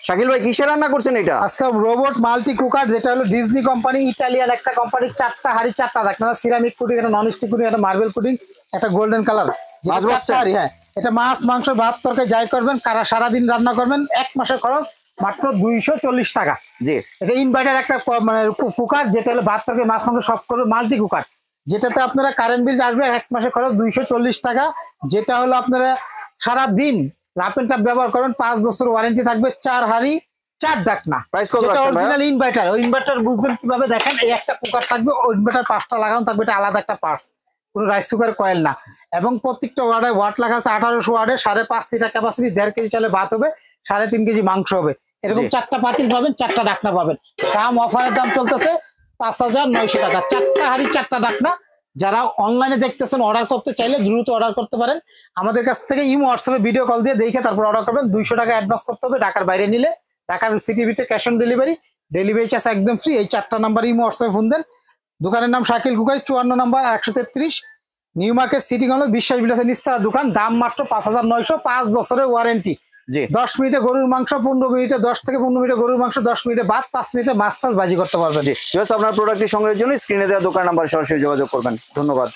শাকিল ভাই কিসে রান্না করছেন এটা? আজকে রোবট মাল্টি কুকার, যেটা হলো ডিজনি কোম্পানি, ইটালিয়ান একটা কোম্পানি, 4টা হাড়ি 4টা দেখেন, সিরামিক পুডিং, একটা নন স্টিক পুডিং, একটা মার্বেল পুডিং, একটা গোল্ডেন কালার। হ্যাঁ, এটা মাছ মাংস ভাত তরকারি যাই করবেন, সারাদিন রান্না করবেন, 1 মাসের খরচ মাত্র 240 টাকা। জি, এটা ইনভার্টার একটা মানে কুকার, যেটা হলো ভাত তরকারি মাছ মাংস সব করবে, মাল্টি কুকার, যেটাতে আপনারা কারেন্ট বিল আসবে 1 মাসের খরচ 240 টাকা। যেটা হলো আপনারা সারাদিন রাপ এন্ড টাপ ব্যবহার করবেন, 5 বছর ওয়ারেন্টি থাকবে, 4 হাড়ি 4 ডাকনা। যেটা অরিজিনাল ইনভার্টার, ওই ইনভার্টার বুঝবেন কিভাবে দেখেন, এই একটা কুকার থাকবে, ওই ইনভার্টার 5টা লাগানো থাকবে, এটা আলাদা একটা পার্টস, কোনো রাইস কুকার কয়েল না। এবং প্রত্যেকটা ওয়ার্ডে ওয়াট লাগা আছে 1800 ওয়ার্ডে, 5.5 লিটার ক্যাপাসিটি, 1.5 কেজি চালে ভাত হবে, 3.5 কেজি মাংস হবে। এরকম 4টা পাতিল পাবেন, 4টা ডাকনা পাবেন। দাম অফারের দাম চলতেছে 5900 টাকা, 4টা হাড়ি 4টা ডাকনা। যারা অনলাইনে দেখতেছেন, অর্ডার করতে চাইলে দ্রুত অর্ডার করতে পারেন আমাদের কাছ থেকে। ইমো হোয়াটসঅ্যাপে ভিডিও কল দিয়ে দেখে তারপর অর্ডার করবেন। 200 টাকা অ্যাডভান্স করতে হবে। ঢাকার বাইরে নিলে, ঢাকার সিটিভিতে cash on delivery, delivery charge একদম ফ্রি। এই 4টা নাম্বার ইমো হোয়াটসঅ্যাপে ফোন দেন। দোকানের নাম শাকিল কুকার, 54 নম্বর 133 নিউ মার্কেট সিটি কমপ্লেক্স, বিশ্বাস বিলাসের নিস্তালা দোকান। দাম মাত্র 5900, 5 বছরের ওয়ারেন্টি। 10 মিনিটে গরুর মাংস, 15 মিনিটে 10 থেকে 15 মিনিটে গরুর মাংস, 10 মিনিটে ভাত, 5 মিনিটে মাছ টাছ ভাজি করতে পারবেন। আপনার প্রোডাক্টটি সংগ্রহের জন্য স্ক্রিনে দেওয়া দোকান নাম্বার সরাসরি যোগাযোগ করবেন। ধন্যবাদ।